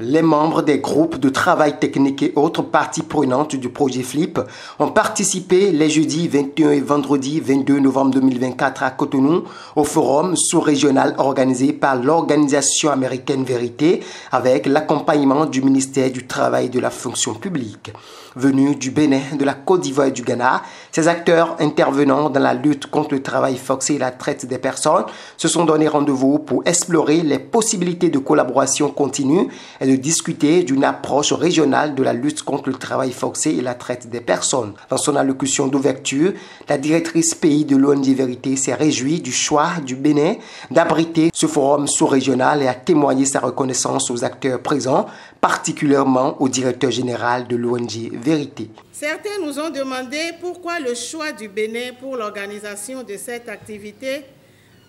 Les membres des groupes de travail technique et autres parties prenantes du projet FLIP ont participé les jeudis 21 et vendredi 22 novembre 2024 à Cotonou au forum sous-régional organisé par l'organisation américaine Vérité avec l'accompagnement du ministère du Travail et de la Fonction publique. Venus du Bénin, de la Côte d'Ivoire et du Ghana, ces acteurs intervenant dans la lutte contre le travail forcé et la traite des personnes se sont donné rendez-vous pour explorer les possibilités de collaboration continue et de discuter d'une approche régionale de la lutte contre le travail forcé et la traite des personnes. Dans son allocution d'ouverture, la directrice pays de l'ONG Vérité s'est réjouie du choix du Bénin d'abriter ce forum sous-régional et a témoigné sa reconnaissance aux acteurs présents, particulièrement au directeur général de l'ONG Vérité. Certains nous ont demandé pourquoi le choix du Bénin pour l'organisation de cette activité,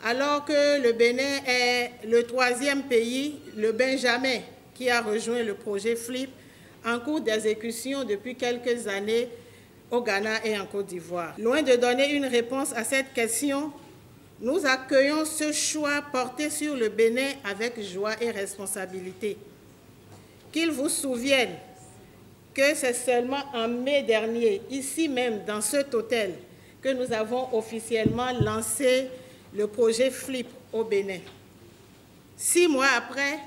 alors que le Bénin est le 3e pays, le Benjamin, qui a rejoint le projet FLIP en cours d'exécution depuis quelques années au Ghana et en Côte d'Ivoire. Loin de donner une réponse à cette question, nous accueillons ce choix porté sur le Bénin avec joie et responsabilité. Qu'il vous souvienne que c'est seulement en mai dernier, ici même dans cet hôtel, que nous avons officiellement lancé le projet FLIP au Bénin. 6 mois après,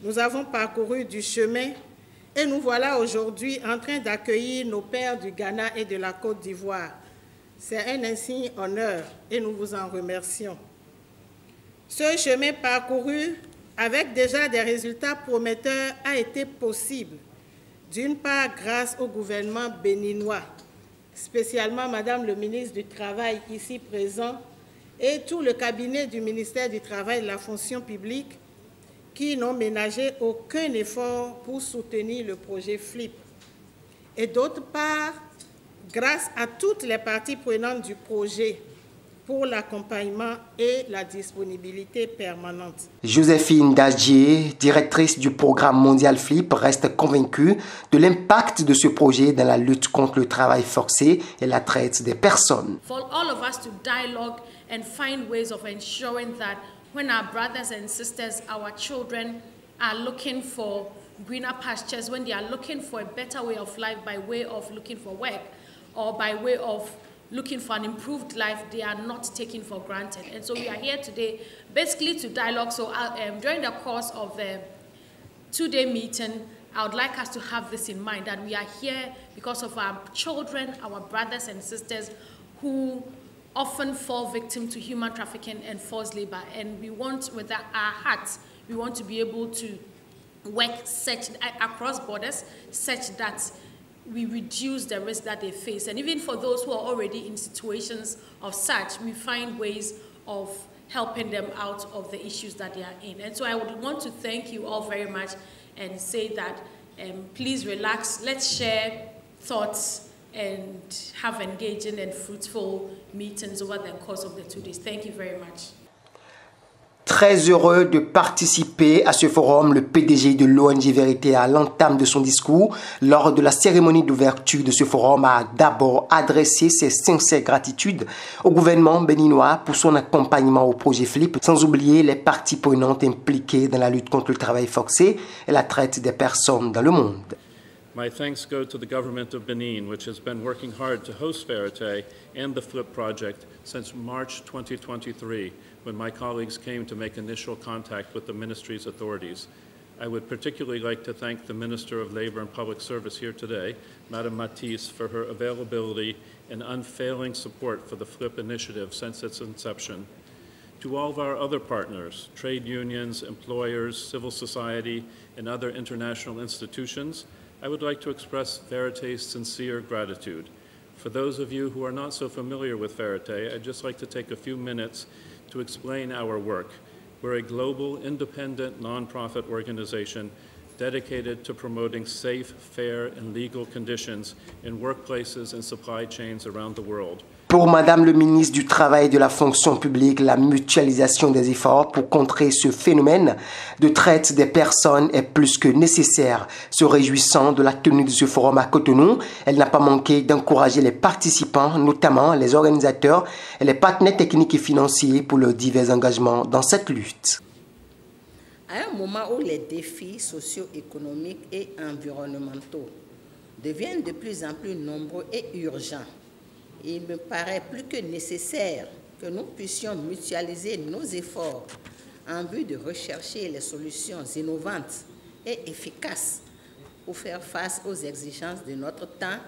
nous avons parcouru du chemin et nous voilà aujourd'hui en train d'accueillir nos pairs du Ghana et de la Côte d'Ivoire. C'est un insigne honneur et nous vous en remercions. Ce chemin parcouru avec déjà des résultats prometteurs a été possible, d'une part grâce au gouvernement béninois, spécialement Madame le ministre du Travail ici présent et tout le cabinet du ministère du Travail et de la Fonction publique qui n'ont ménagé aucun effort pour soutenir le projet FLIP. Et d'autre part, grâce à toutes les parties prenantes du projet, pour l'accompagnement et la disponibilité permanente. Joséphine Dagier, directrice du programme mondial FLIP, reste convaincue de l'impact de ce projet dans la lutte contre le travail forcé et la traite des personnes. For all of us to dialogue and find ways of ensuring that when our brothers and sisters, our children are looking for greener pastures, when they are looking for a better way of life by way of looking for work or by way of looking for an improved life, they are not taken for granted. And so we are here today basically to dialogue. So during the course of the 2-day meeting, I would like us to have this in mind, that we are here because of our children, our brothers and sisters who often fall victim to human trafficking and forced labor. And we want, with our hearts, we want to be able to work across borders such that we reduce the risk that they face. And even for those who are already in situations of such, we find ways of helping them out of the issues that they are in. And so I would want to thank you all very much and say that please relax, let's share thoughts and have engaging and fruitful meetings over the course of the 2 days. Thank you very much. Très heureux de participer à ce forum, le PDG de l'ONG Vérité à l'entame de son discours lors de la cérémonie d'ouverture de ce forum a d'abord adressé ses sincères gratitudes au gouvernement béninois pour son accompagnement au projet FLIP, sans oublier les parties prenantes impliquées dans la lutte contre le travail forcé et la traite des personnes dans le monde. My thanks go to the government of Benin, which has been working hard to host Vérité and the FLIP project since March 2023, when my colleagues came to make initial contact with the ministry's authorities. I would particularly like to thank the Minister of Labor and Public Service here today, Madame Matisse, for her availability and unfailing support for the FLIP initiative since its inception. To all of our other partners, trade unions, employers, civil society, and other international institutions, I would like to express Verité's sincere gratitude. For those of you who are not so familiar with Vérité, I'd just like to take a few minutes to explain our work. We're a global, independent, nonprofit organization dedicated to promoting safe, fair, and legal conditions in workplaces and supply chains around the world. Pour Madame le ministre du Travail et de la Fonction publique, la mutualisation des efforts pour contrer ce phénomène de traite des personnes est plus que nécessaire. Se réjouissant de la tenue de ce forum à Cotonou, elle n'a pas manqué d'encourager les participants, notamment les organisateurs et les partenaires techniques et financiers pour leurs divers engagements dans cette lutte. À un moment où les défis socio-économiques et environnementaux deviennent de plus en plus nombreux et urgents, il me paraît plus que nécessaire que nous puissions mutualiser nos efforts en vue de rechercher les solutions innovantes et efficaces pour faire face aux exigences de notre temps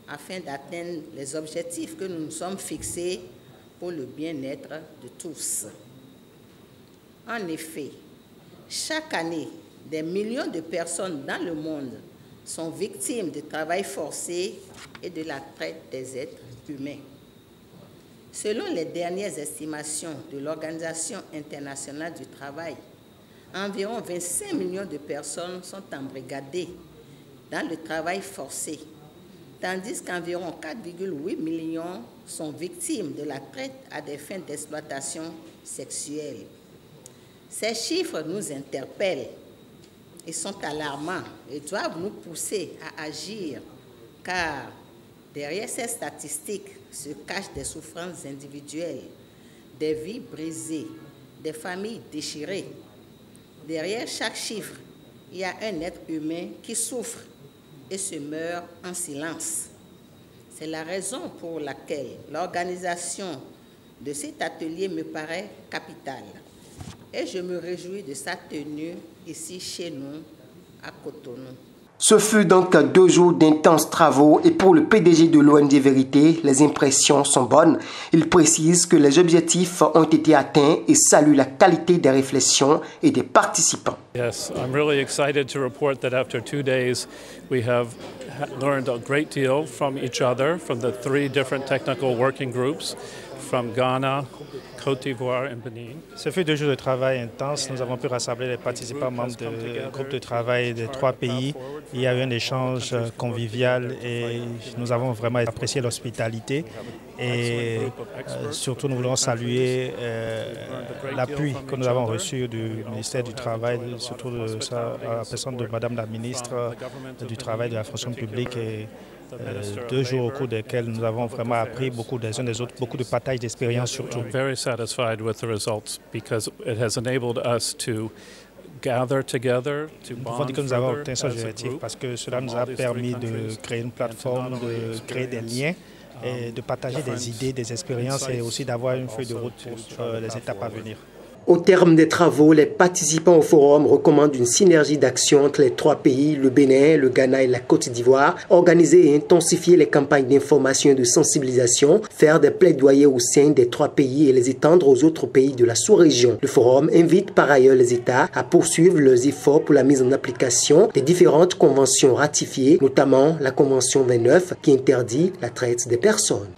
afin d'atteindre les objectifs que nous nous sommes fixés pour le bien-être de tous. En effet, chaque année, des millions de personnes dans le monde sont victimes de travail forcé et de la traite des êtres humains. Selon les dernières estimations de l'Organisation internationale du travail, environ 25 millions de personnes sont embrigadées dans le travail forcé, tandis qu'environ 4,8 millions sont victimes de la traite à des fins d'exploitation sexuelle. Ces chiffres nous interpellent et sont alarmants et doivent nous pousser à agir, car derrière ces statistiques se cachent des souffrances individuelles, des vies brisées, des familles déchirées. Derrière chaque chiffre, il y a un être humain qui souffre et se meurt en silence. C'est la raison pour laquelle l'organisation de cet atelier me paraît capitale. Et je me réjouis de sa tenue ici chez nous, à Cotonou. Ce fut donc 2 jours d'intenses travaux et pour le PDG de l'ONG Vérité, les impressions sont bonnes. Il précise que les objectifs ont été atteints et salue la qualité des réflexions et des participants. Yes, I'm really excited to report that after 2 days, we have learned a great deal from each other, from the 3 different technical working groups, from Ghana, Côte d'Ivoire et Benin. Ce fut 2 jours de travail intense. Nous avons pu rassembler les participants membres du groupe de travail des 3 pays. Il y a eu un échange convivial et nous avons vraiment apprécié l'hospitalité. Et surtout, nous voulons saluer l'appui que nous avons reçu du ministère du Travail, surtout de la personne de Madame la ministre du Travail de la fonction publique. Et 2 jours au cours desquels nous avons vraiment appris beaucoup des uns des autres, beaucoup de partage d'expérience surtout. I'm very satisfied with the results because it has enabled us to gather together, to Nous pouvons dire que nous avons obtenu ce objectif parce que cela nous a permis de créer une plateforme, de créer des liens et de partager des idées, des expériences et aussi d'avoir une feuille de route pour les étapes à venir. Au terme des travaux, les participants au forum recommandent une synergie d'action entre les 3 pays, le Bénin, le Ghana et la Côte d'Ivoire, organiser et intensifier les campagnes d'information et de sensibilisation, faire des plaidoyers au sein des 3 pays et les étendre aux autres pays de la sous-région. Le forum invite par ailleurs les États à poursuivre leurs efforts pour la mise en application des différentes conventions ratifiées, notamment la Convention 29 qui interdit la traite des personnes.